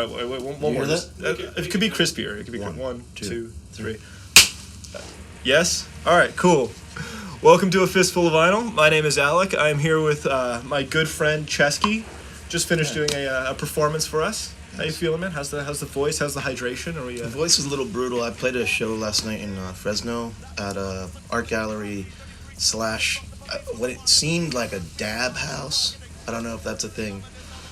wait, one more. It could be crispier. It could be one, two, three. Yes? Alright, cool. Welcome to A Fistful of Vinyl. My name is Alec. I'm here with my good friend Ceschi. Just finished doing a performance for us. How you feeling, man? How's the voice? How's the hydration? The voice was a little brutal. I played a show last night in Fresno at a art gallery / what it seemed like a dab house. I don't know if that's a thing.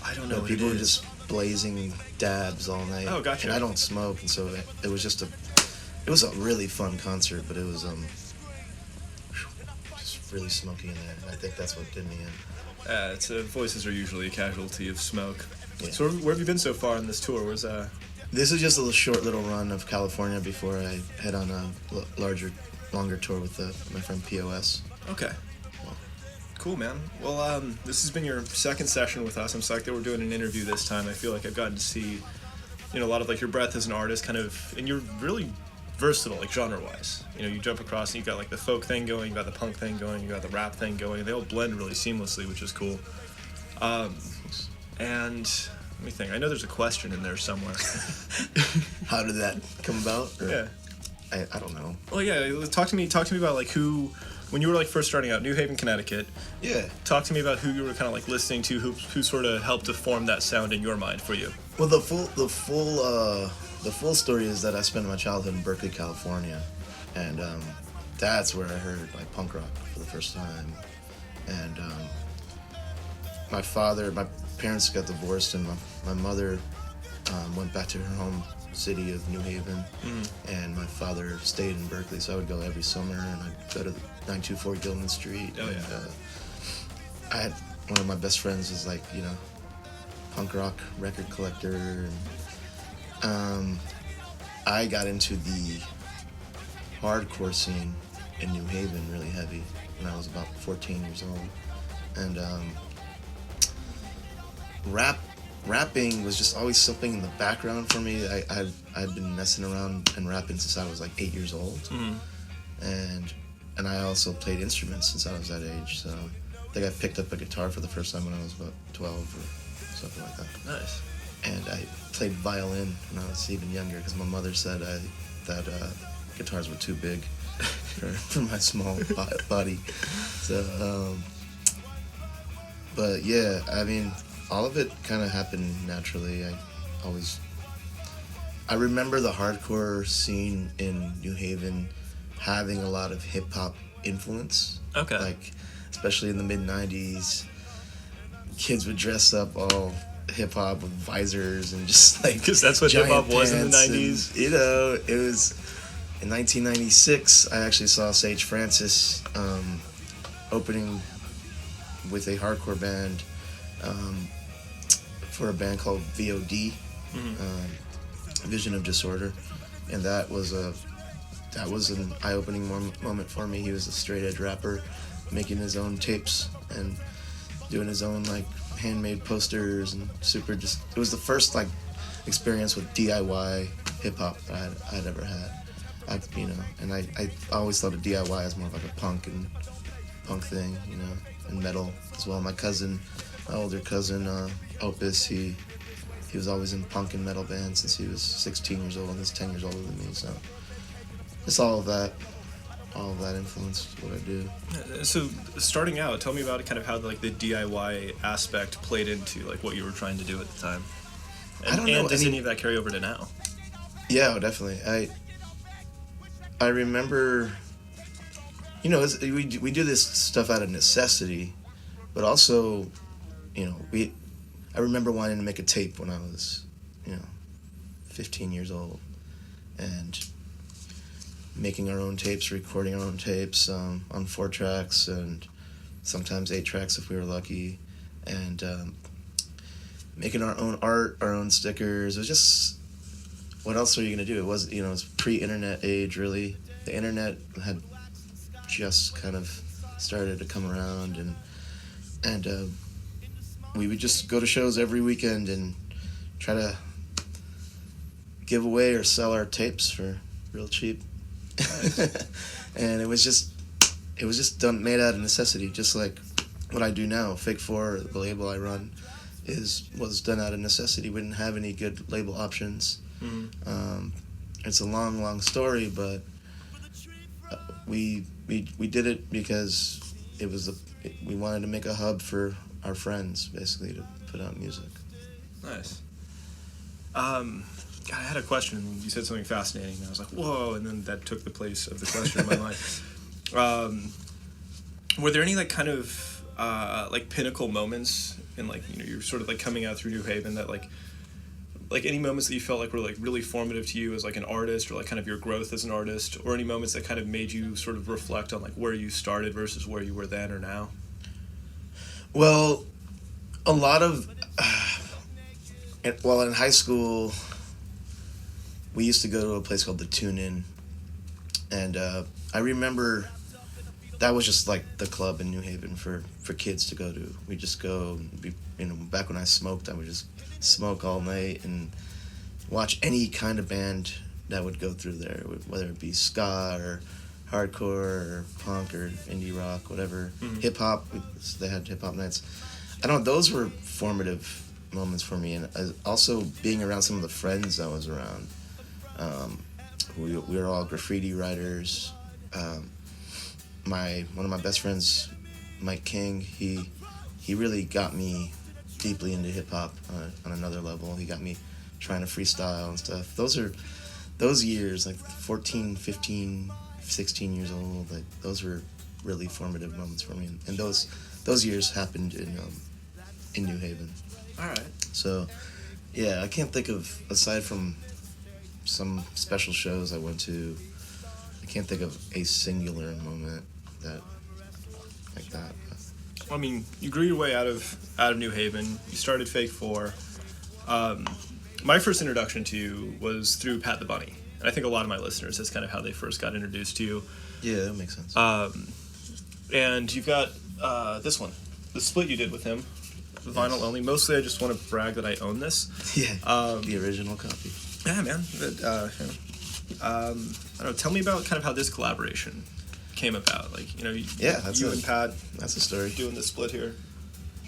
I don't know. People were just blazing dabs all night. Oh, gotcha. And I don't smoke, and so it was just it was a really fun concert, but it was just really smoky in there. And I think that's what did me in. Voices are usually a casualty of smoke. Yeah. So where have you been so far in this tour? This is just a short little run of California before I head on a longer tour with my friend POS. Okay. Cool, man. Well, this has been your second session with us. I'm psyched that we're doing an interview this time. I feel like I've gotten to see, a lot of like your breadth as an artist, kind of, and you're really versatile, like genre-wise. You jump across and you've got like the folk thing going, you got the punk thing going, you got the rap thing going. They all blend really seamlessly, which is cool. And let me think. I know there's a question in there somewhere. How did that come about? Yeah. I don't know. Well, yeah. Talk to me about like who. When you were like first starting out, New Haven, Connecticut. Yeah. Talk to me about who you were kind of like listening to, who sort of helped to form that sound in your mind for you. Well, the full story is that I spent my childhood in Berkeley, California, and that's where I heard like punk rock for the first time. And my parents got divorced, and my mother went back to her home city of New Haven, and my father stayed in Berkeley, so I would go every summer, and I'd go to 924 Gilman Street. Oh, yeah. And, I had one of my best friends was like, punk rock record collector, and I got into the hardcore scene in New Haven really heavy when I was about 14 years old, and rapping was just always something in the background for me. I'd been messing around and rapping since I was like 8 years old, and I also played instruments since I was that age. So I think I picked up a guitar for the first time when I was about 12 or something like that. Nice. And I played violin when I was even younger because my mother said that guitars were too big for my small body. So, but yeah, I mean, all of it kind of happened naturally. I remember the hardcore scene in New Haven having a lot of hip-hop influence. Okay. Like, especially in the mid-90s, kids would dress up all hip-hop with visors and just like... Because that's what hip-hop was in the 90s. And, it was... In 1996, I actually saw Sage Francis opening with a hardcore band for a band called VOD, Vision of Disorder, and that was an eye-opening moment for me. He was a straight-edge rapper, making his own tapes and doing his own like handmade posters and it was the first like experience with DIY hip-hop that I'd ever had. And I always thought of DIY as more of like a punk thing, and metal as well. My older cousin, Opus, he was always in punk and metal bands since he was 16 years old, and he's 10 years older than me, so it's all of that influenced what I do. So starting out, tell me about kind of how like the DIY aspect played into like what you were trying to do at the time. I don't know. And does any of that carry over to now? Yeah, definitely. I remember, we do this stuff out of necessity, but also, I remember wanting to make a tape when I was, 15 years old, and making our own tapes, recording our own tapes on 4 tracks and sometimes 8 tracks if we were lucky, and making our own art, our own stickers. It was just, what else were you gonna do? It was, it was pre-internet age, really. The internet had just kind of started to come around, and we would just go to shows every weekend and try to give away or sell our tapes for real cheap. Nice. And it was just made out of necessity, just like what I do now. Fake 4, the label I run, was done out of necessity. We didn't have any good label options. It's a long story, but we did it because we wanted to make a hub for our friends, basically, to put out music. Nice. I had a question. You said something fascinating, and I was like, whoa, and then that took the place of the question in my mind. Were there any, like, kind of, like, pinnacle moments in, like, you know, you're sort of, like, coming out through New Haven that, like, any moments that you felt like were, like, really formative to you as, like, an artist, or, like, kind of your growth as an artist, or any moments that kind of made you sort of reflect on, like, where you started versus where you were then or now? Well, a lot of... in high school, we used to go to a place called the Tune-In, and I remember that was just like the club in New Haven for kids to go to. We just go, back when I smoked, I would just smoke all night and watch any kind of band that would go through there, whether it be ska or hardcore or punk or indie rock, whatever. Hip-hop, they had hip-hop nights. I don't know, those were formative moments for me, and also being around some of the friends I was around. We were all graffiti writers. One of my best friends, Mike King, he really got me deeply into hip-hop on another level. He got me trying to freestyle and stuff. Those years, like 14, 15, 16 years old, like those were really formative moments for me, and those years happened in New Haven. All right. So, yeah, I can't think of, aside from some special shows I went to, I can't think of a singular moment like that. I mean, you grew your way out of New Haven. You started Fake 4. My first introduction to you was through Pat the Bunny. And I think a lot of my listeners, that's kind of how they first got introduced to you. Yeah, that makes sense. And you've got this one, the split you did with him, vinyl only. Mostly I just want to brag that I own this. Yeah, the original copy. Yeah, man. I don't know, tell me about kind of how this collaboration came about. Like, you know, you and Pat. That's a story. Doing the split here.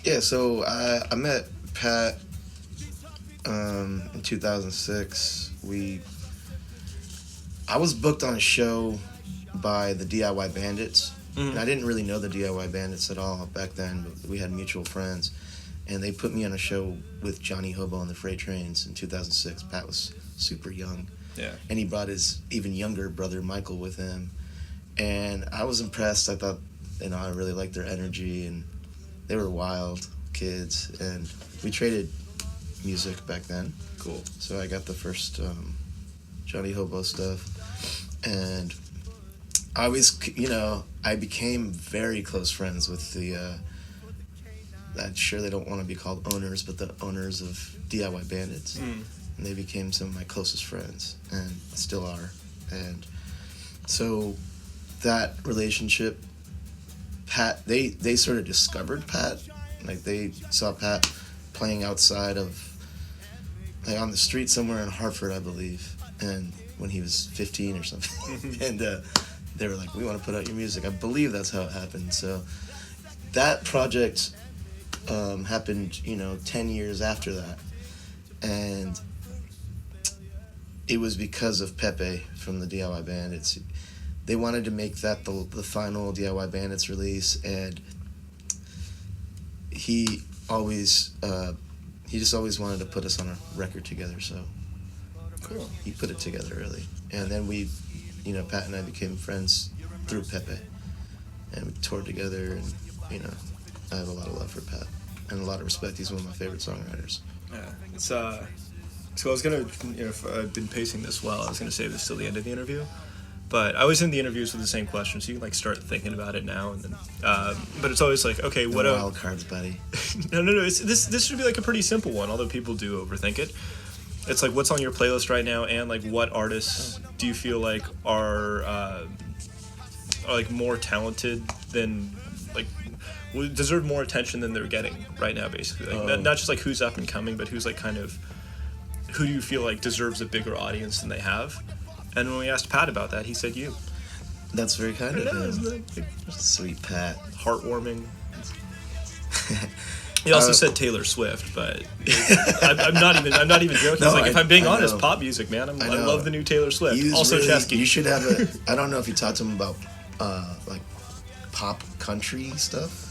Yeah, so I met Pat in 2006. I was booked on a show by the DIY Bandits. And I didn't really know the DIY Bandits at all back then, but we had mutual friends. And they put me on a show with Johnny Hobo on the Freight Trains in 2006. Pat was super young. Yeah. And he brought his even younger brother, Michael, with him. And I was impressed. I thought, I really liked their energy, and they were wild kids. And we traded music back then. Cool. So I got the first Johnny Hobo stuff. And I was, I became very close friends with the... I'm sure they don't want to be called owners, but the owners of DIY Bandits. And they became some of my closest friends, and still are. And so that relationship, Pat, they sort of discovered Pat. Like, they saw Pat playing outside of, like, on the street somewhere in Hartford, I believe, and when he was 15 or something. And they were like, we want to put out your music. I believe that's how it happened. So that project... happened, 10 years after that. And it was because of Pepe from the DIY Bandits. They wanted to make that the final DIY Bandits release, and he just always wanted to put us on a record together, so cool. He put it together, really. And then we, Pat and I became friends through Pepe, and we toured together, and, I have a lot of love for Pat and a lot of respect. He's one of my favorite songwriters. Yeah, it's so I was gonna, if I'd been pacing this well, I was gonna save this till the end of the interview, but I always end the interviews with the same question, so you can like start thinking about it now and then. But it's always like, okay, what wild cards, buddy? No. This should be like a pretty simple one, although people do overthink it. It's like, what's on your playlist right now, and like what artists do you feel like are like more talented than like. Deserve more attention than they're getting right now, basically. Like, not just like who's up and coming, but who's like kind of, who do you feel like deserves a bigger audience than they have? And when we asked Pat about that, he said you. That's very kind of him. Isn't that Sweet Pat. heartwarming? He also said Taylor Swift, but I'm not even joking. No, It's if I'm being honest, know. pop music, man. I know. love the new Taylor Swift. He was Also, really, Ceschi. you should have I don't know if you talked to him about like pop country stuff.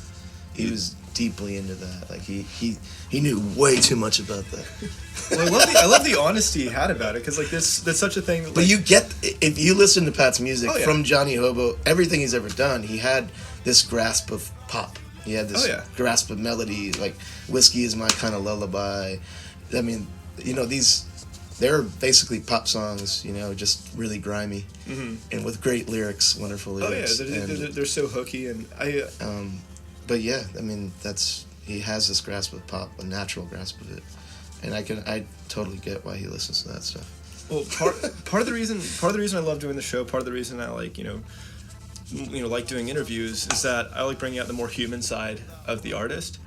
He was deeply into that. Like he knew way too much about that. Well, I love the honesty he had about it, because like that's such a thing. Like, But you get, if you listen to Pat's music Oh, yeah. from Johnny Hobo, everything he's ever done, he had this grasp of pop. He had this Oh, yeah. grasp of melody, like Whiskey Is My Kind of Lullaby. I mean, they're basically pop songs, just really grimy and with great lyrics, wonderful oh yeah, lyrics. they're so hooky, and But yeah, I mean, he has this grasp of pop, a natural grasp of it, and I totally get why he listens to that stuff. Well, part of the reason I love doing the show, part of the reason I like like doing interviews, is that I like bringing out the more human side of the artist.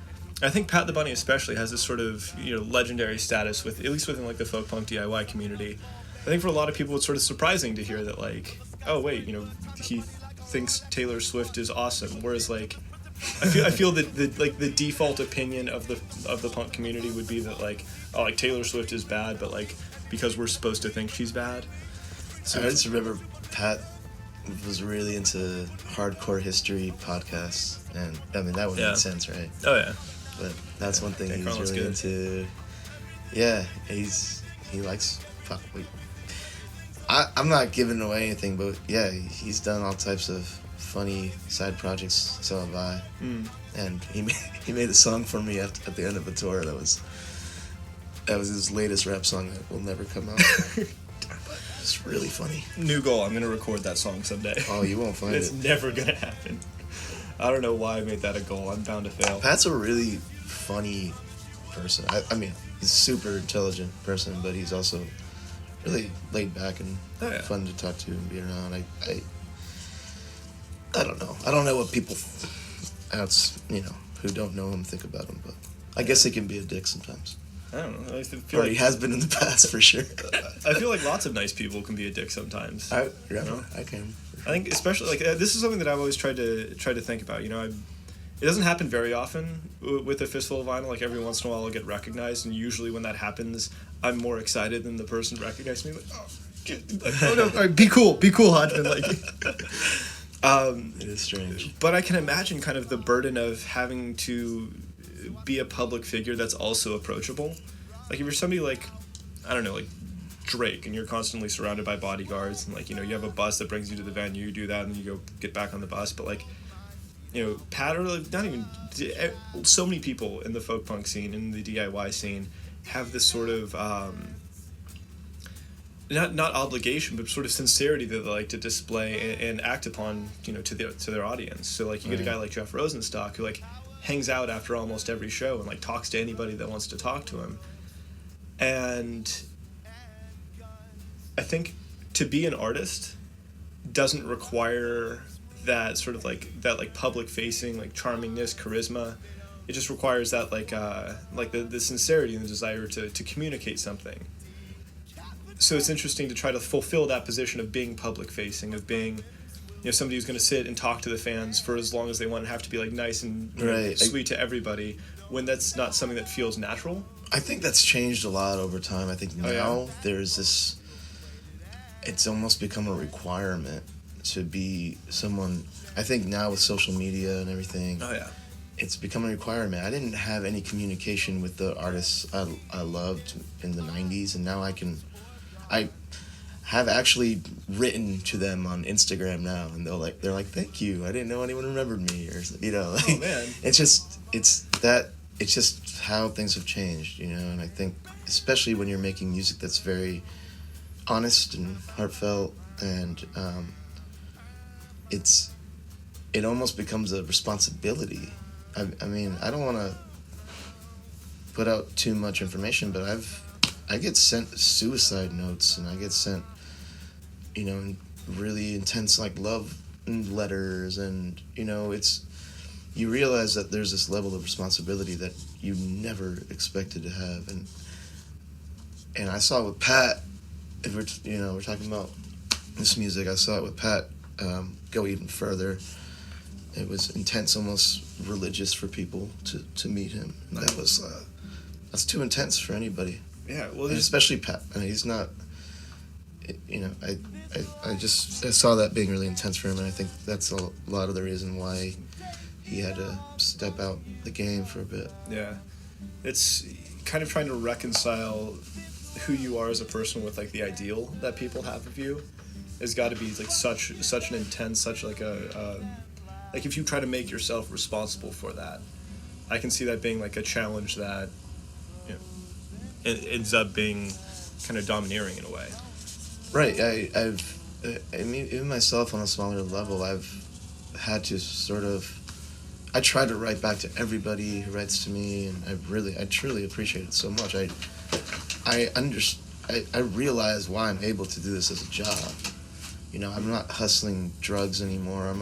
I think Pat the Bunny especially has this sort of legendary status, with at least within like the folk punk DIY community. I think for a lot of people it's sort of surprising to hear that, like, oh wait, he thinks Taylor Swift is awesome, whereas like I feel that the default opinion of the punk community would be that like, oh, like Taylor Swift is bad, but like because we're supposed to think she's bad. So I just remember Pat was really into hardcore history podcasts, and I mean that would make sense, right? Oh yeah. But that's one thing Dan he's Carlin's really good. into. Yeah, he likes pop. I'm not giving away anything, but yeah, he's done all types of funny side projects. So have I. And he made a song for me at the end of a tour that was his latest rap song that will never come out. It's really funny. New goal, I'm gonna record that song someday. Oh, you won't find It's it. never gonna happen. I don't know why I made that a goal. I'm bound to fail. Pat's a really funny person. I mean, he's a super intelligent person, but he's also really laid back and fun to talk to and be around. I don't know. I don't know what people who don't know him think about him, but I guess he can be a dick sometimes. I don't know. I feel Or like he has been in the past for sure. I feel like lots of nice people can be a dick sometimes. I can. I think especially like this is something that I've always tried to think about. It doesn't happen very often with a Fistful of Vinyl. Like every once in a while, I'll get recognized, and usually when that happens, I'm more excited than the person recognizing me. Oh no! All right, be cool, Hodgman. Like, it is strange. But I can imagine kind of the burden of having to be a public figure that's also approachable. Like if you're somebody like, I don't know, like Drake, and you're constantly surrounded by bodyguards, and like you have a bus that brings you to the venue, you do that, and then you go get back on the bus. But like, Pat, or like, not even so many people in the folk punk scene, in the DIY scene, have this sort of not obligation, but sort of sincerity that they like to display and act upon, to their audience. So like you get a guy like Jeff Rosenstock who like hangs out after almost every show and like talks to anybody that wants to talk to him. And I think to be an artist doesn't require that sort of like public facing, like charmingness, charisma. It just requires that like the sincerity and the desire to communicate something. So it's interesting to try to fulfill that position of being public facing, of being somebody who's going to sit and talk to the fans for as long as they want and have to be like nice and sweet to everybody, when that's not something that feels natural. I think that's changed a lot over time. I think now there's this, it's almost become a requirement to be someone. I think now with social media and everything, it's become a requirement. I didn't have any communication with the artists I loved in the 90s, and now I have actually written to them on Instagram now, and they're like, thank you, I didn't know anyone remembered me, or Oh man. it's just how things have changed, and I think especially when you're making music that's very honest and heartfelt, and it almost becomes a responsibility. I mean, I don't want to put out too much information, but I get sent suicide notes, and I get sent really intense like love letters, and you realize that there's this level of responsibility that you never expected to have, and I saw it with Pat. If we're talking about this music, I saw it with Pat go even further, it was intense, almost religious for people to meet him. And that was that's too intense for anybody. Yeah, well, And especially Pat. I mean, he's not. You know, I saw that being really intense for him, and I think that's a lot of the reason why he had to step out the game for a bit. Yeah, it's kind of trying to reconcile who you are as a person with like the ideal that people have of you. Has got to be like such an intense, such like a like if you try to make yourself responsible for that, I can see that being like a challenge that, you know, it ends up being kind of domineering in a way. Right. I mean, even myself on a smaller level, I've had to sort of. I try to write back to everybody who writes to me, and I truly appreciate it so much. I realize why I'm able to do this as a job. You know, I'm not hustling drugs anymore. I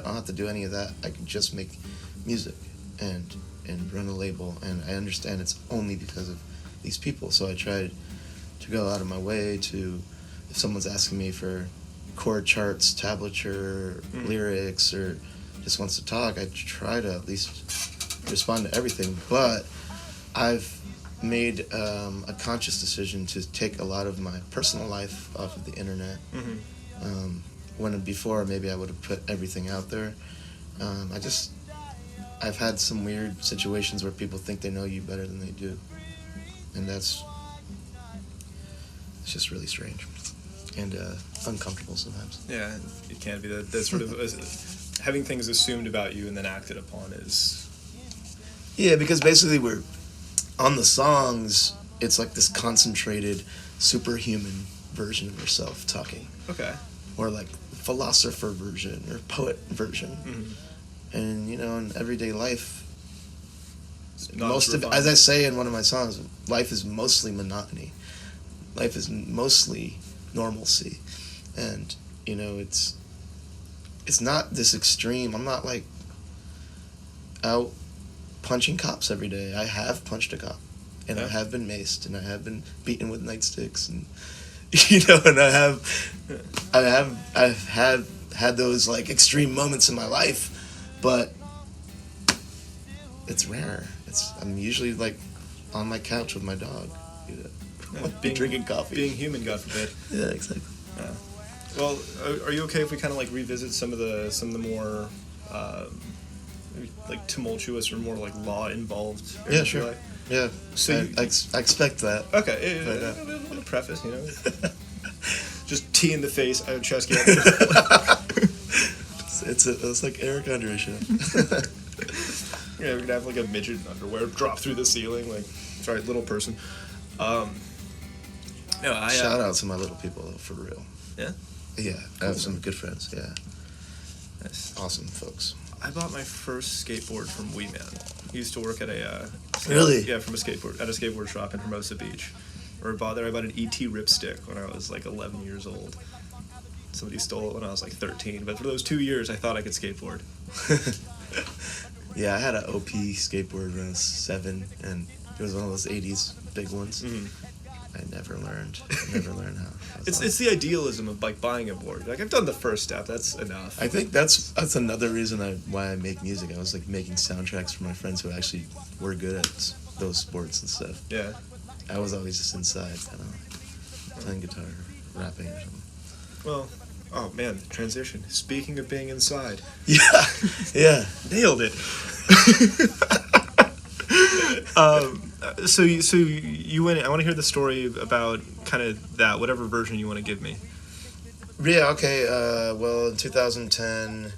don't have to do any of that. I can just make music and run a label, and I understand it's only because of these people. So I try to go out of my way to, if someone's asking me for chord charts, tablature, lyrics, or just wants to talk, I try to at least respond to everything. But I've made a conscious decision to take a lot of my personal life off of the internet. When before maybe I would have put everything out there. I've had some weird situations where people think they know you better than they do, and it's just really strange and uncomfortable sometimes. Yeah, it can be that sort of having things assumed about you and then acted upon is. Yeah, because basically we're on the songs. It's like this concentrated, superhuman version of yourself talking. Okay. Or like philosopher version or poet version. And you know, in everyday life, as I say in one of my songs, life is mostly monotony. Life is mostly normalcy, and you know, it's not this extreme. I'm not like out punching cops every day. I have punched a cop, and I have been maced, and I have been beaten with nightsticks, and you know, and I've had those like extreme moments in my life, but it's rare. I'm usually like on my couch with my dog, you know, drinking coffee, being human, God forbid. Yeah, exactly. Yeah. Well, are you okay if we kind of like revisit some of the more maybe like tumultuous or more like law involved? Yeah, sure. Life? Yeah. So I expect that. Okay. A little preface, you know. Just tea in the face, Ceschi. It's like Eric Andre show. Yeah, we're gonna have like a midget in underwear drop through the ceiling, like sorry, little person. No, shout out to my little people though, for real. Yeah. Yeah, I have some good friends. Yeah. Nice. Awesome folks. I bought my first skateboard from Wee Man. He used to work at a really? Yeah, at a skateboard shop in Hermosa Beach. I bought an ET ripstick when I was like 11 years old. Somebody stole it when I was like 13, but for those 2 years I thought I could skateboard. Yeah, I had an OP skateboard when I was 7, and it was one of those 80s big ones. I never learned how. It's the idealism of like buying a board. Like I've done the first step, that's enough. I think that's another reason why I make music. I was like making soundtracks for my friends who actually were good at those sports and stuff. Yeah. I was always just inside, kind of playing guitar, rapping or something. Well, oh man, transition. Speaking of being inside. Yeah. Nailed it. So you went. I want to hear the story about kind of that, whatever version you want to give me. Yeah. Okay. Well, in 2010,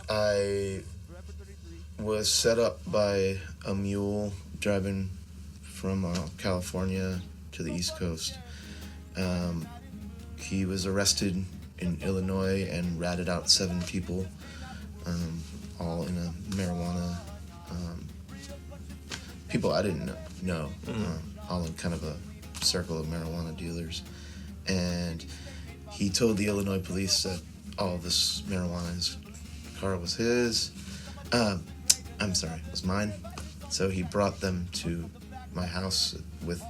I was set up by a mule driving from California to the East Coast. He was arrested in Illinois and ratted out 7 people, all in a marijuana. People I didn't know, all in kind of a circle of marijuana dealers. And he told the Illinois police that all this marijuana in his car was his. I'm sorry, it was mine. So he brought them to my house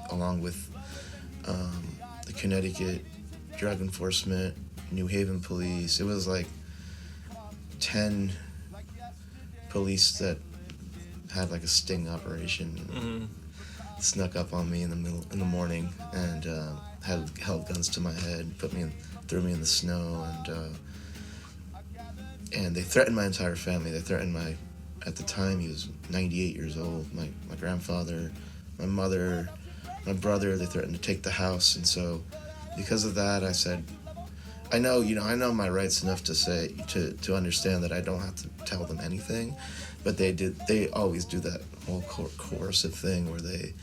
along with the Connecticut Drug Enforcement, New Haven Police. It was like 10 police that had like a sting operation snuck up on me in the morning and held guns to my head, threw me in the snow, and they threatened my entire family. They threatened at the time he was 98 years old, my grandfather, my mother, my brother. They threatened to take the house, and so because of that, I said, I know my rights enough to say to understand that I don't have to tell them anything, but they always do that whole coercive thing where they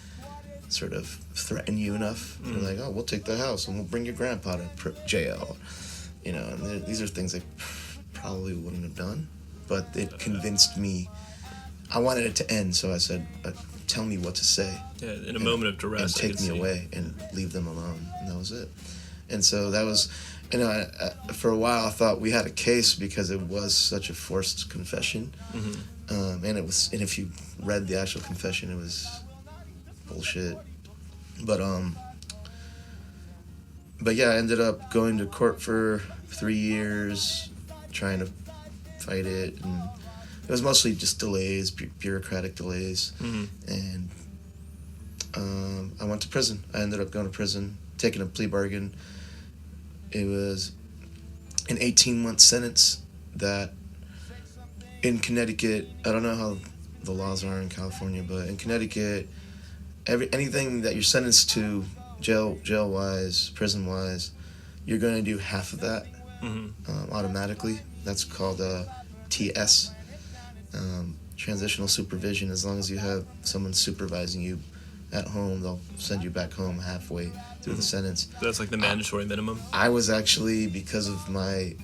sort of threaten you enough. They're like, oh, we'll take the house and we'll bring your grandpa to jail, and these are things they probably wouldn't have done, but it convinced me. I wanted it to end, so I said, tell me what to say. Yeah, in a moment of duress. And take me away and leave them alone, and that was it. And so that was, for a while I thought we had a case because it was such a forced confession. And if you read the actual confession, it was bullshit. But yeah, I ended up going to court for 3 years, trying to fight it, and it was mostly just delays, bureaucratic delays. And I went to prison. I ended up going to prison, taking a plea bargain. It was an 18-month sentence that in Connecticut, I don't know how the laws are in California, but in Connecticut, anything that you're sentenced to jail-wise, prison-wise, you're going to do half of that automatically. That's called TS, transitional supervision. As long as you have someone supervising you at home, they'll send you back home halfway through the sentence. That's like the mandatory minimum? I was actually, because of my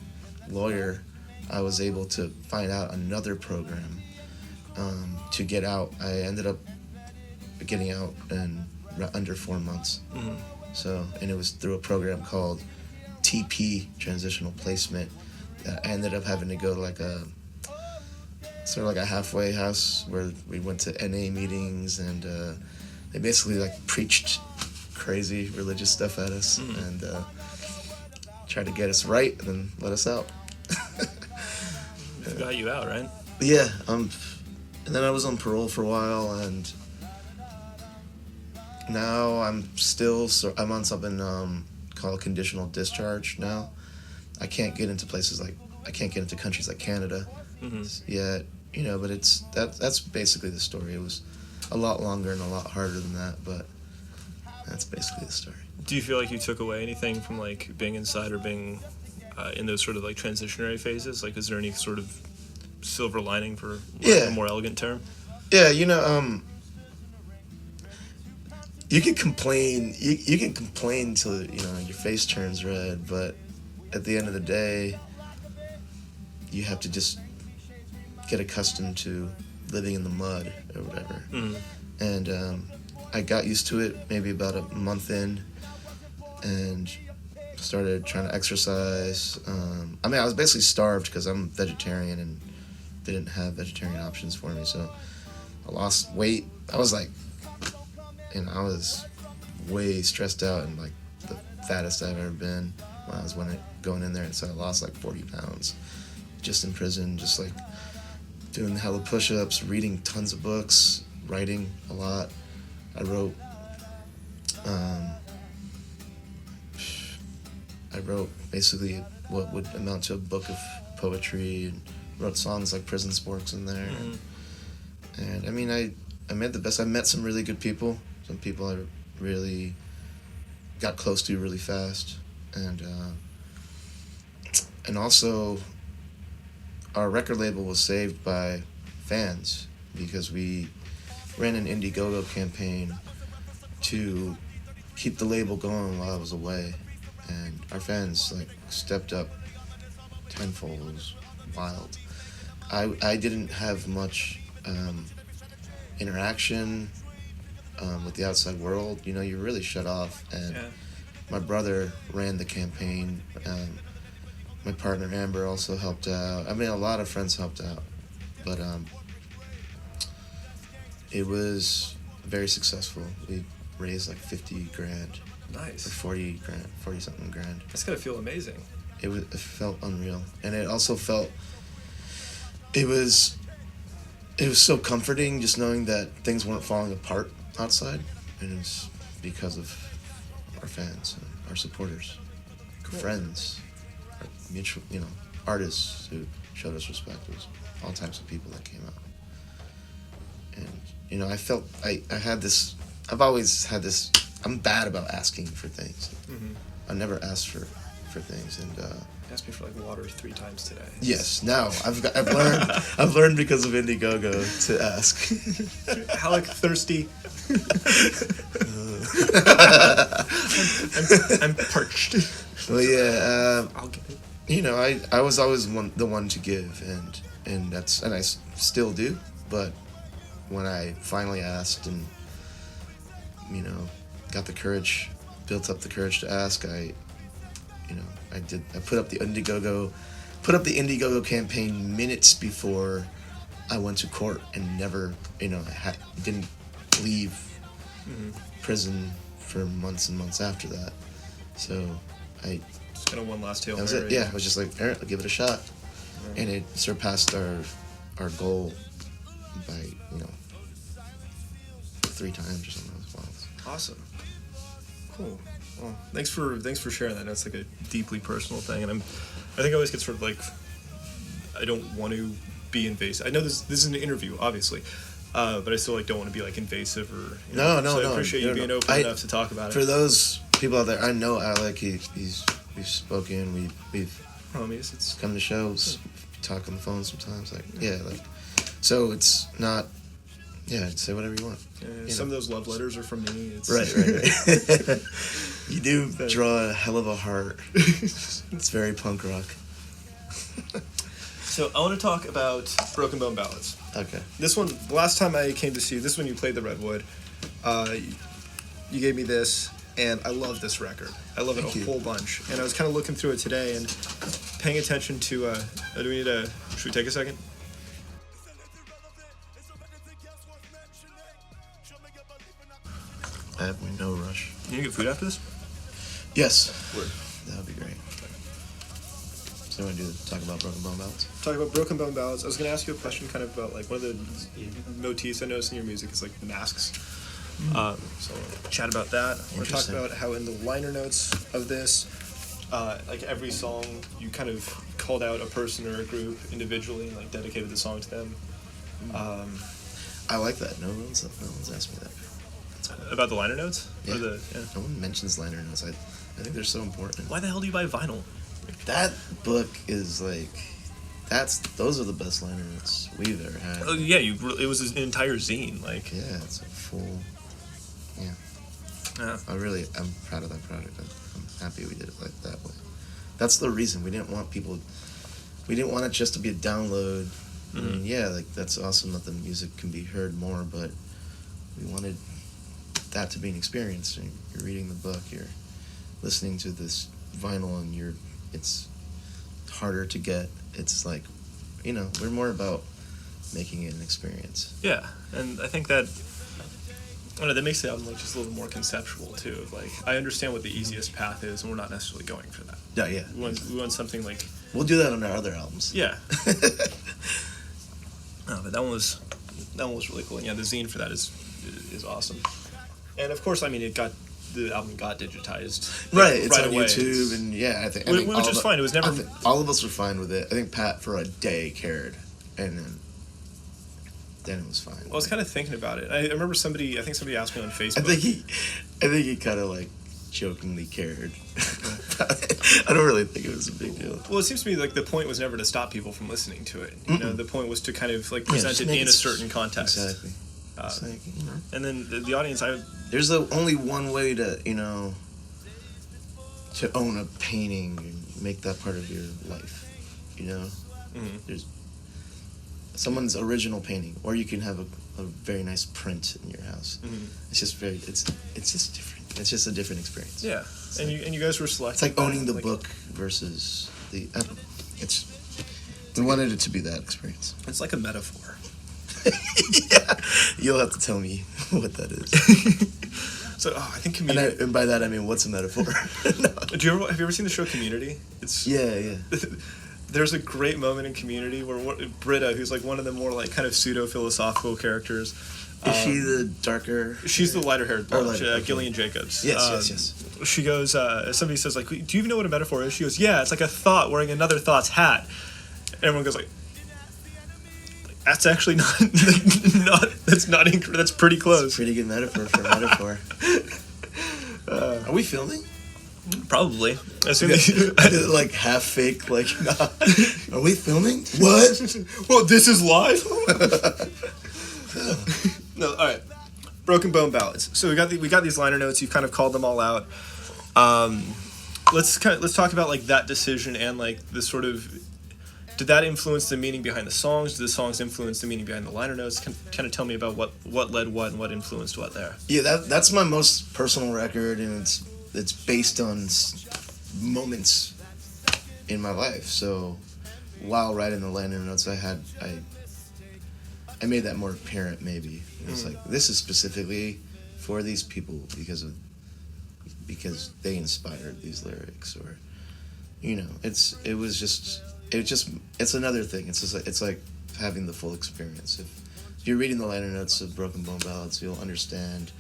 lawyer, I was able to find out another program to get out. I ended up getting out in under 4 months. So, and it was through a program called TP, Transitional Placement. I ended up having to go to like a sort of like a halfway house where we went to NA meetings, and they basically like preached crazy religious stuff at us and tried to get us right and then let us out. Got you out, right? Yeah, and then I was on parole for a while, and now I'm on something called conditional discharge now. I can't get into countries like Canada yet, but that's basically the story. It was a lot longer and a lot harder than that, but that's basically the story. Do you feel like you took away anything from like being inside or being in those sort of like transitionary phases? Like, is there any sort of silver lining, for a more elegant term? Yeah, you can complain. You can complain till your face turns red, but at the end of the day, you have to just get accustomed to living in the mud or whatever. And I got used to it maybe about a month in, and started trying to exercise. I was basically starved because I'm vegetarian and they didn't have vegetarian options for me, so I lost weight. I was I was way stressed out and like the fattest I've ever been when I was going in there, and so I lost like 40 pounds just in prison, just like doing hella push-ups, reading tons of books, writing a lot. I wrote basically what would amount to a book of poetry, and wrote songs like Prison Sporks in there. And I made the best. I met some really good people, some people I really got close to really fast. And also our record label was saved by fans because we ran an Indiegogo campaign to keep the label going while I was away, and our fans stepped up tenfold. It was wild. I didn't have much interaction with the outside world. You're really shut off, and my brother ran the campaign. My partner Amber also helped out. A lot of friends helped out, but it was very successful. We raised like 50 grand. Nice. Or 40 something grand. That's gotta feel amazing. It felt unreal, and it also felt, it was it was so comforting just knowing that things weren't falling apart outside, and it was because of our fans, our supporters, Cool. friends, our mutual, artists who showed us respect. It was all types of people that came out. And, I felt, I had this, I've always had this, I'm bad about asking for things. Mm-hmm. I never asked for things, and Asked me for like water 3 times today. yes, now I've learned because of Indiegogo to ask. Alec, thirsty. I'm parched. Well, yeah, I'll get it. I was always the one to give, and I still do. But when I finally asked and got the courage, built up the courage to ask, I put up the Indiegogo campaign minutes before I went to court, and never didn't leave prison for months and months after that. So Just kind of one last Hail that was Mary. it. Yeah, I was just like, all right, I'll give it a shot. Right. And it surpassed our goal by 3 times or something. It was wild. Awesome. Cool. Well, thanks for sharing that. That's like a deeply personal thing, and I think I always get sort of like, I don't want to be invasive. I know this is an interview, obviously, but I still don't want to be like invasive or. No. So I appreciate you being open enough to talk about it. For those people out there, I know Alec. We've spoken. We've Homies, it's come to shows, talk on the phone sometimes. So it's not. Yeah, say whatever you want. some of those love letters are from me. It's, Right. You do draw a hell of a heart. It's very punk rock. So I want to talk about Broken Bone Ballads. Okay. This one, the last time I came to see you, this one you played the Redwood. You gave me this, and I love this record. I love it Thank you. whole bunch. And I was kind of looking through it today and paying attention to. Do we need a? Should we take a second? I have no rush. You gonna get food after this? Yes. Word. That would be great. So you want to talk about Broken Bone Ballads? Talking about Broken Bone Ballads, I was going to ask you a question kind of about, like, one of the motifs I noticed in your music is, like, the masks. So I want to chat about that. I want to talk Interesting. about how in the liner notes of this, like, every song, you kind of called out a person or a group individually and, like, dedicated the song to them. I like that. No one's asked me that. About the liner notes? Yeah. Or the, yeah. No one mentions liner notes. I think they're so important. Why the hell do you buy vinyl? That book is like, those are the best liner notes we've ever had. Oh, yeah, it was an entire zine, like. Yeah, it's a full. Yeah. Yeah. I'm proud of that product. I'm happy we did it like that way. That's the reason we didn't want it just to be a download. I mean, yeah, like that's awesome that the music can be heard more, but we wanted that to be an experience. You're reading the book, you're listening to this vinyl, and it's harder to get. It's like, we're more about making it an experience. Yeah, and I think that, I don't know, that makes the album like just a little more conceptual too. Of like, I understand what the easiest path is, and we're not necessarily going for that. Yeah. We want something like. We'll do that on our other albums. Yeah. No, but that one was really cool. And yeah, the zine for that is awesome. And of course, I mean, the album got digitized. Right, it's right on away. YouTube, and yeah, I think Which is fine. It was never. I think all of us were fine with it. I think Pat for a day cared, and then it was fine. Well, I was kind of thinking about it. I remember somebody asked me on Facebook. I think he kind of like jokingly cared. I don't really think it was a big deal. Well, it seems to me like the point was never to stop people from listening to it. The point was to kind of like present just it make in a certain context. Exactly. It's like, And then the audience, there's only one way to to own a painting and make that part of your life. There's someone's original painting, or you can have a very nice print in your house. It's just it's just different. It's just a different experience. Yeah, and you guys were selected. It's like owning the book versus the. We wanted it to be that experience. It's like a metaphor. Yeah, you'll have to tell me what that is. So I think Community. And by that I mean, what's a metaphor? No. Have you ever seen the show Community? It's Yeah. there's a great moment in Community where Britta, who's like one of the more like kind of pseudo-philosophical characters. Is she the darker? She's the lighter-haired blonde, okay. Gillian Jacobs. Yes. She goes, somebody says, like, do you even know what a metaphor is? She goes, yeah, it's like a thought wearing another thought's hat. And everyone goes like, that's actually not that's pretty close. That's a pretty good metaphor for a metaphor. Are we filming? Probably. As soon as like half fake, like, nah. Are we filming? What? Well, this is live? No, all right. Broken Bone Ballads. So we got these liner notes. You've kind of called them all out. Let's talk about like that decision and like the sort of, did that influence the meaning behind the songs? Did the songs influence the meaning behind the liner notes? Kind of tell me about what led what and what influenced what there. Yeah, that's my most personal record, and it's based on moments in my life. So while writing the liner notes, I made that more apparent. Maybe it's like, this is specifically for these people because they inspired these lyrics, or it's another thing. It's like having the full experience. If you're reading the liner notes of Broken Bone Ballads, you'll understand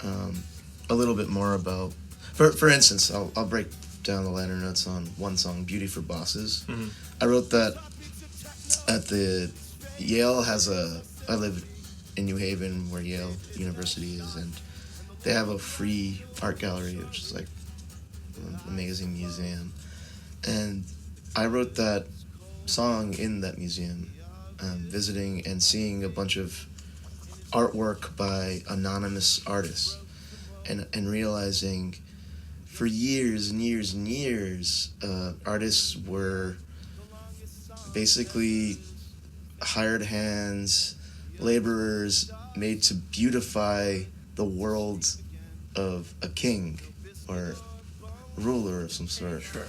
a little bit more about. For instance, I'll break down the liner notes on one song, "Beauty for Bosses." Mm-hmm. I wrote that at the Yale I live in New Haven, where Yale University is, and they have a free art gallery, which is like an amazing museum. And I wrote that song in that museum, visiting and seeing a bunch of artwork by anonymous artists, and realizing for years and years and years, artists were basically hired hands, laborers made to beautify the world of a king or ruler of some sort. Sure.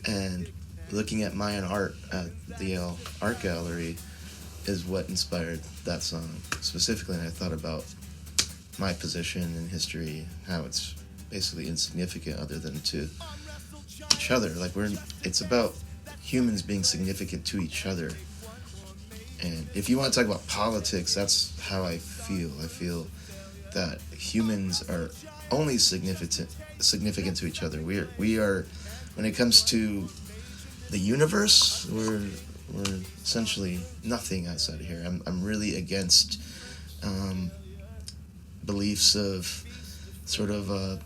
And looking at Mayan art at the Yale Art Gallery is what inspired that song specifically. And I thought about my position in history, how it's basically insignificant other than to each other. Like it's about humans being significant to each other. And if you want to talk about politics, that's how I feel. I feel that humans are only significant to each other. We are, when it comes to the universe, we're essentially nothing outside of here. I'm really against beliefs of sort of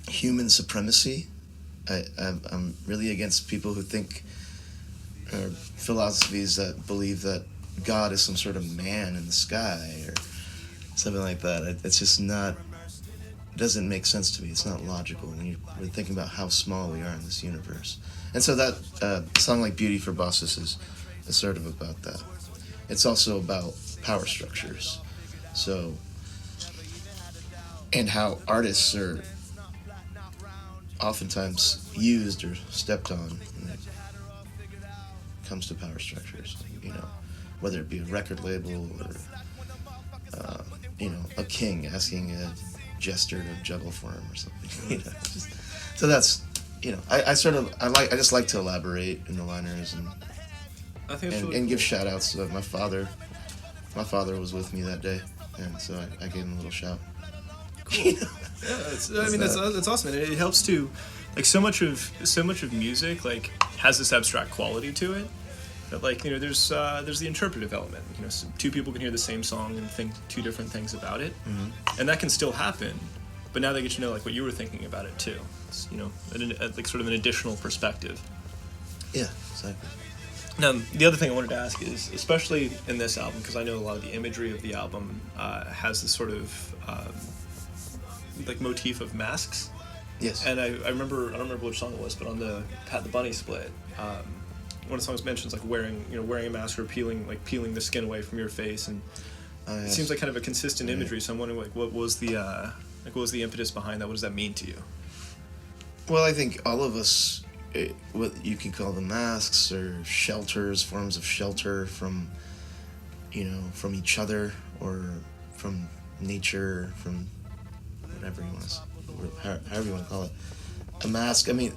human supremacy. I'm really against people who think, or philosophies that believe that God is some sort of man in the sky or something like that. It's just not, it doesn't make sense to me. It's not logical when we're thinking about how small we are in this universe. And so that song like Beauty for Bosses is sort of about that. It's also about power structures. So, and how artists are oftentimes used or stepped on when it comes to power structures, whether it be a record label or a king asking a jester to juggle for him or something. So that's I just like to elaborate in the liners and give shout outs to my father. My father was with me that day, and so I gave him a little shout. Cool. That's awesome, and it helps to, like, so much of music like has this abstract quality to it. That, like, there's the interpretive element. So two people can hear the same song and think two different things about it, and that can still happen. But now they get to know like what you were thinking about it too. It's, like sort of an additional perspective. Yeah, exactly. Now, the other thing I wanted to ask is, especially in this album, because I know a lot of the imagery of the album has this sort of like motif of masks. Yes. And I don't remember which song it was, but on the Pat the Bunny split, one of the songs mentions like wearing a mask or peeling the skin away from your face, and it seems like kind of a consistent imagery. So I'm wondering, like, what was the impetus behind that? What does that mean to you? Well, I think all of us, what you could call them masks or shelters, forms of shelter from each other or from nature, from whatever you want to, however you want to call it. A mask, I mean,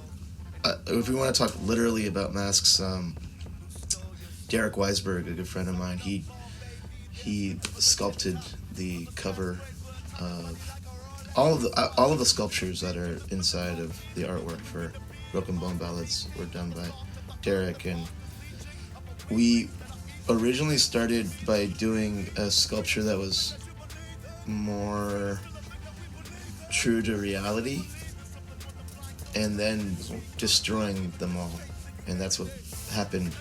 if we want to talk literally about masks, Derek Weisberg, a good friend of mine, he sculpted the cover of all of the sculptures that are inside of the artwork for Broken Bone Ballads were done by Derek, and we originally started by doing a sculpture that was more true to reality, and then destroying them all, and that's what happened.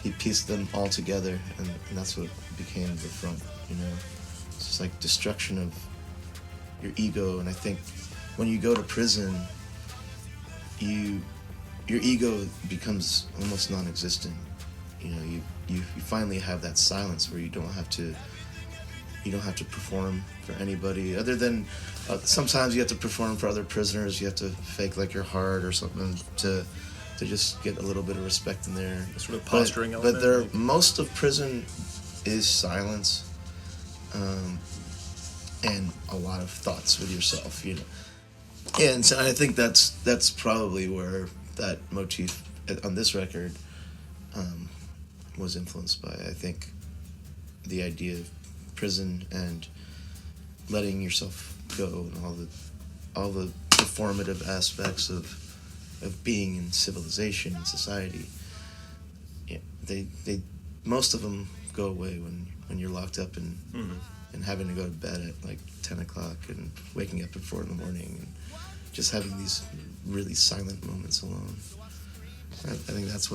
He pieced them all together, and that's what became the front. It's just like destruction of your ego. And I think when you go to prison, your ego becomes almost non-existent. You finally have that silence where you don't have to perform for anybody other than sometimes you have to perform for other prisoners. You have to fake like you're hard or something to just get a little bit of respect in there. Sort of posturing element. But most of prison is silence, and a lot of thoughts with yourself, And so I think that's probably where that motif on this record was influenced by. I think the idea of prison and letting yourself go and all the performative aspects of being in civilization and society. They most of them go away when you're locked up and having to go to bed at like 10 o'clock and waking up at 4 a.m. and just having these really silent moments alone. I think that's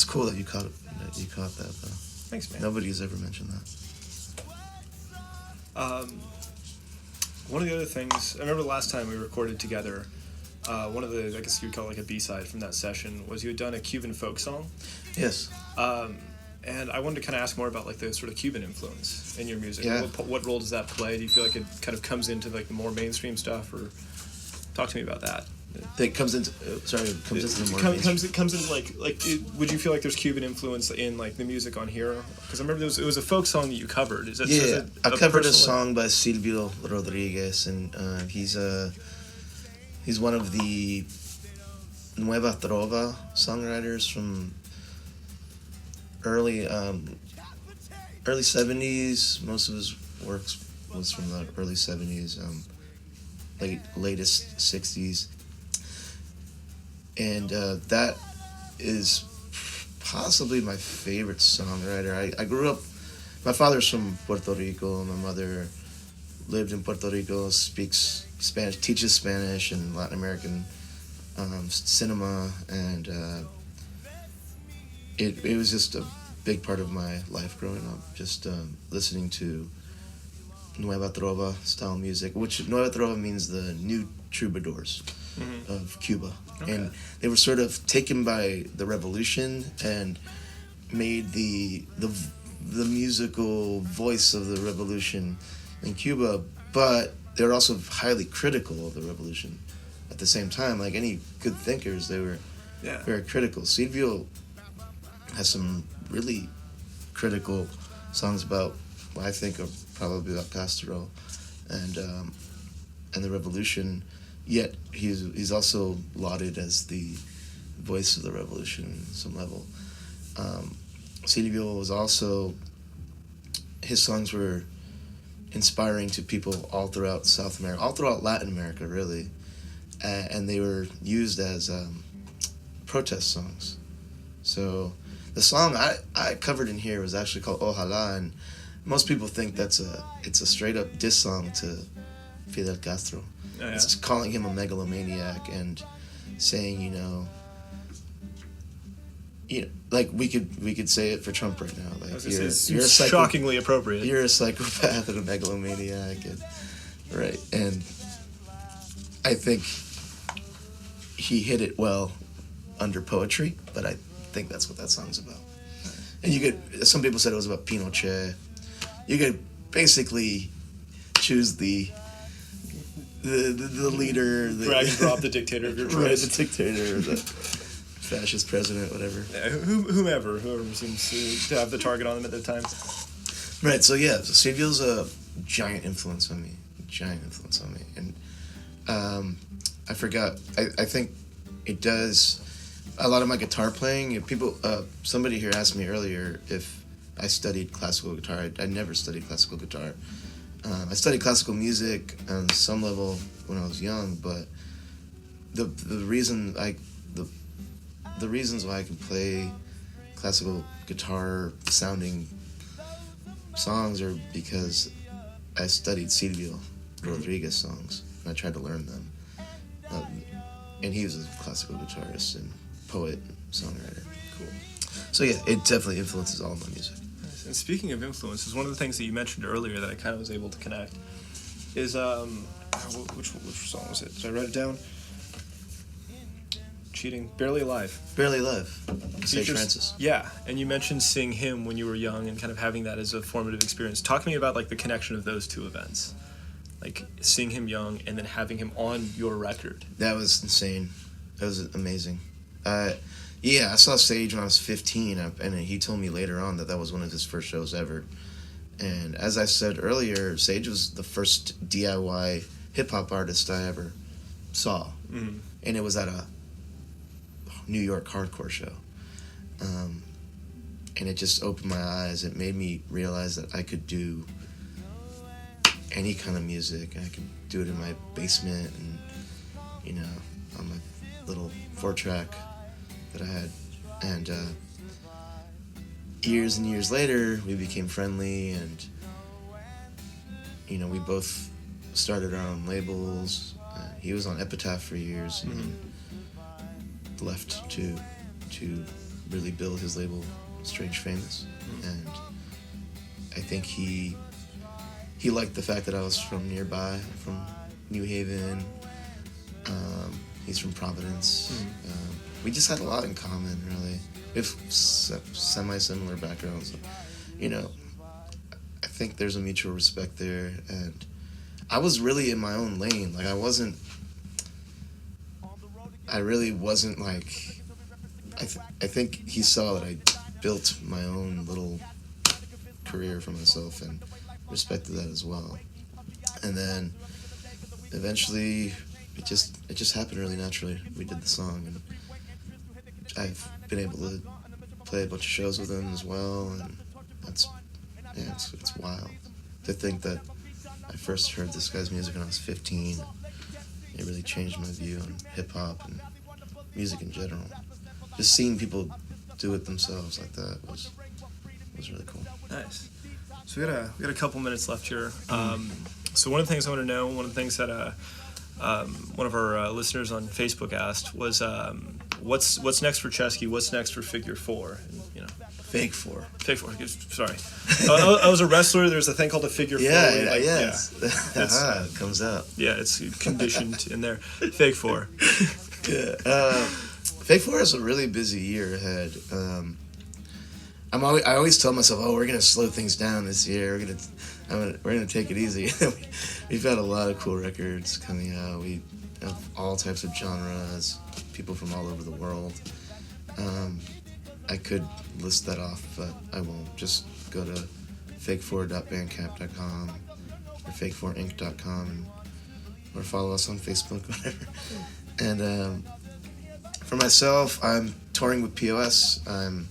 cool that you caught that though. Thanks, man. Nobody's ever mentioned that. One of the other things, I remember the last time we recorded together, one of the, I guess you would call it like a B-side from that session, was you had done a Cuban folk song. Yes. And I wanted to kind of ask more about like the sort of Cuban influence in your music. Yeah. What role does that play? Do you feel like it kind of comes into like the more mainstream stuff, or talk to me about that? It comes into the more it comes into like would you feel like there's Cuban influence in like the music on here? Because I remember it was a folk song that you covered. Is that I covered a song by Silvio Rodriguez, and he's one of the Nueva Trova songwriters from early 70s. Most of his works was from the early 70s, latest 60s. And that is possibly my favorite songwriter. I grew up, my father's from Puerto Rico, my mother lived in Puerto Rico, speaks Spanish, teaches Spanish and Latin American cinema, and it was just a big part of my life growing up, just listening to Nueva Trova style music, which Nueva Trova means the new troubadours of Cuba. Okay. And they were sort of taken by the revolution and made the musical voice of the revolution in Cuba, but they're also highly critical of the revolution at the same time. Like any good thinkers, they were very critical. Silvio has some really critical songs about what I think are probably about pastoral and the revolution. Yet he's also lauded as the voice of the revolution on some level. Silvio was also, his songs were inspiring to people all throughout South America, all throughout Latin America, really, and they were used as protest songs. So the song I covered in here was actually called Ojalá, and most people think it's a straight up diss song to Fidel Castro. Oh, yeah. It's calling him a megalomaniac and saying, like we could say it for Trump right now. Like you're shockingly appropriate. You're a psychopath and a megalomaniac, and I think he hit it well under poetry, but I think that's what that song's about. And some people said it was about Pinochet. You could basically choose the leader, drag and drop the dictator of your choice. Right, the dictator, or the fascist president, whatever. Yeah, whomever seems to have the target on them at the time. Right, so Silvio's a giant influence on me, and I forgot. I think it does a lot of my guitar playing. Somebody here asked me earlier if I studied classical guitar. I never studied classical guitar. I studied classical music on some level when I was young, but the reasons why I can play classical guitar sounding songs are because I studied Silvio Rodriguez songs and I tried to learn them. And he was a classical guitarist and poet and songwriter. Cool. So yeah, it definitely influences all of my music. Nice. And speaking of influences, one of the things that you mentioned earlier that I kind of was able to connect is which song was it? Did I write it down? Cheating. Barely Alive. Barely Alive. St. Francis. Yeah, and you mentioned seeing him when you were young and kind of having that as a formative experience. Talk to me about like the connection of those two events. Like seeing him young and then having him on your record. That was insane. That was amazing. Yeah, I saw Sage when I was 15, and he told me later on that was one of his first shows ever. And as I said earlier, Sage was the first DIY hip-hop artist I ever saw. Mm-hmm. And it was at a New York hardcore show. And it just opened my eyes. It made me realize that I could do any kind of music. I could do it in my basement and, on my little 4-track that I had. And years and years later, we became friendly, and, we both started our own labels. He was on Epitaph for years and then left to really build his label, Strange Famous. And I think he liked the fact that I was from nearby, from New Haven. He's from Providence. We just had a lot in common, really. We have semi-similar backgrounds. I think there's a mutual respect there. And I was really in my own lane. Like, I really wasn't like... I think he saw that I built my own little career for myself and respected that as well. And then eventually it just happened really naturally. We did the song, and I've been able to play a bunch of shows with him as well, and it's wild to think that I first heard this guy's music when I was 15. It really changed my view on hip-hop and music in general. Just seeing people do it themselves like that was really cool. Nice. So we got a couple minutes left here. So one of the things I want to know, one of the things that one of our listeners on Facebook asked was, what's next for Ceschi? What's next for Figure 4? And, Fake 4. Fake 4. Sorry, I was a wrestler. There's a thing called a Figure 4. Yeah. It comes out. Yeah, it's conditioned in there. Fake 4. Yeah. Fake 4 has a really busy year ahead. I always tell myself, we're gonna slow things down this year. We're gonna take it easy. We've got a lot of cool records coming out. We have all types of genres, people from all over the world. I could list that off, but I won't. Just go to fake4.bandcamp.com or fake4inc.com or follow us on Facebook, whatever. And for myself, I'm touring with POS. I'm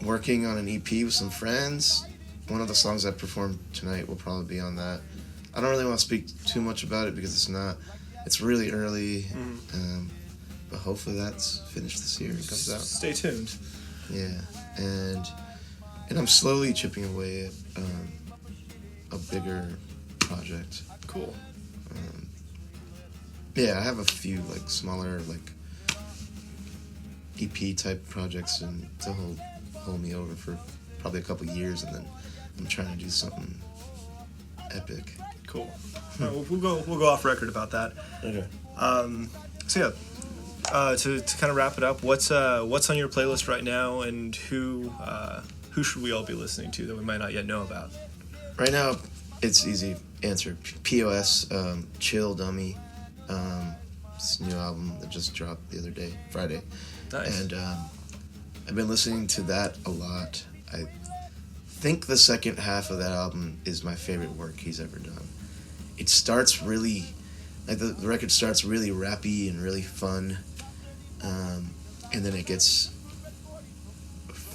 working on an EP with some friends. One of the songs I performed tonight will probably be on that. I don't really want to speak too much about it because it's really early. But hopefully that's finished this year and comes out. Stay tuned. Yeah, and I'm slowly chipping away at a bigger project. Cool. Yeah, I have a few smaller EP type projects and to hold me over for probably a couple years, and then I'm trying to do something epic. Cool. All right, we'll go off record about that. Okay. So yeah. To kind of wrap it up, what's on your playlist right now, and who should we all be listening to that we might not yet know about? Right now, it's easy answer. POS, Chill Dummy. It's a new album that just dropped the other day, Friday. Nice. And I've been listening to that a lot. I think the second half of that album is my favorite work he's ever done. It starts really... the record starts really rappy and really fun, and then it gets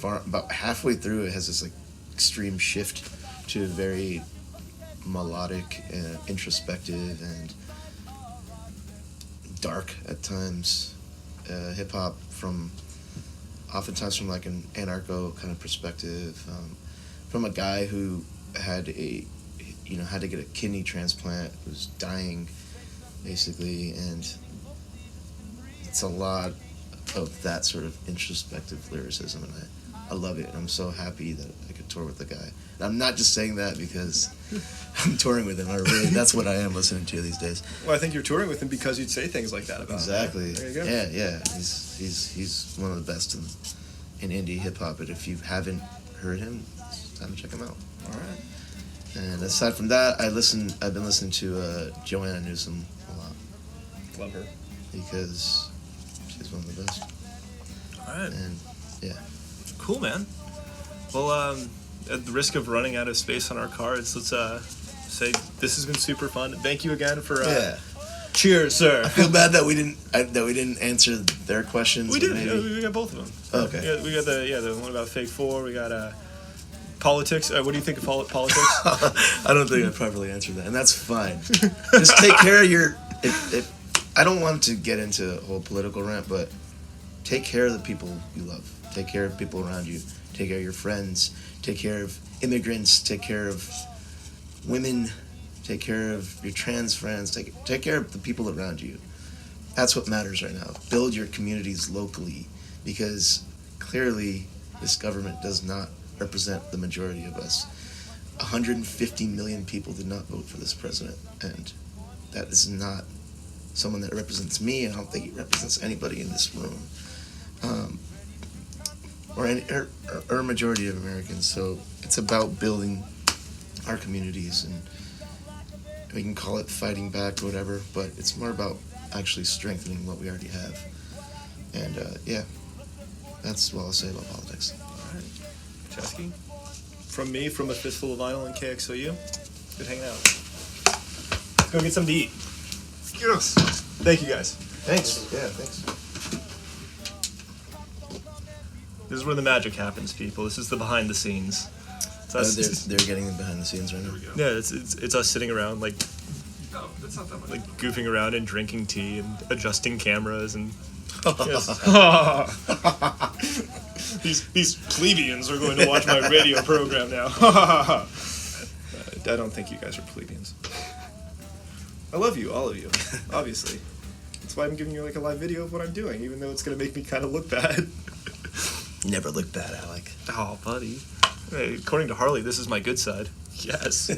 about halfway through. It has this like extreme shift to very melodic and introspective and dark at times. Hip hop oftentimes from like an anarcho kind of perspective, from a guy who had to get a kidney transplant, who's dying basically, and it's a lot of that sort of introspective lyricism, and I love it, and I'm so happy that I could tour with the guy. And I'm not just saying that because I'm touring with him. That's what I am listening to these days. Well, I think you're touring with him because you'd say things like that about exactly. him. There you go. Yeah. He's one of the best in indie hip hop. But if you haven't heard him, it's time to check him out. All right. And aside from that, I've been listening to Johan Newsom a lot. Love her. Because she's one of the best. All right. And yeah. Cool, man. Well, at the risk of running out of space on our cards, let's say this has been super fun. Thank you again for. Cheers, sir. I feel bad that we didn't answer their questions. We did. Maybe. We got both of them. Oh, okay. We got the one about Fake 4. We got politics. What do you think of politics? I don't think I properly answered that, and that's fine. Just take care of your. I don't want to get into a whole political rant, but take care of the people you love. Take care of people around you. Take care of your friends. Take care of immigrants. Take care of women. Take care of your trans friends. Take care of the people around you. That's what matters right now. Build your communities locally, because clearly this government does not represent the majority of us. 150 million people did not vote for this president, and that is not someone that represents me. I don't think he represents anybody in this room, or a majority of Americans. So it's about building our communities, and we can call it fighting back or whatever, but it's more about actually strengthening what we already have. And that's what I'll say about politics. All right. Ceschi, from me, from a Fistful of Vinyl and KXOU, good hanging out. Let's go get something to eat. Yes. Thank you, guys. Thanks. Yeah, thanks. This is where the magic happens, people. This is the behind the scenes. They're getting behind the scenes right now. Yeah, it's us sitting around like goofing around and drinking tea and adjusting cameras and these plebeians are going to watch my radio program now. I don't think you guys are plebeians. I love you, all of you, obviously. That's why I'm giving you like a live video of what I'm doing, even though it's going to make me kind of look bad. You never look bad, Alec. Oh, buddy. Hey, according to Harley, this is my good side. Yes.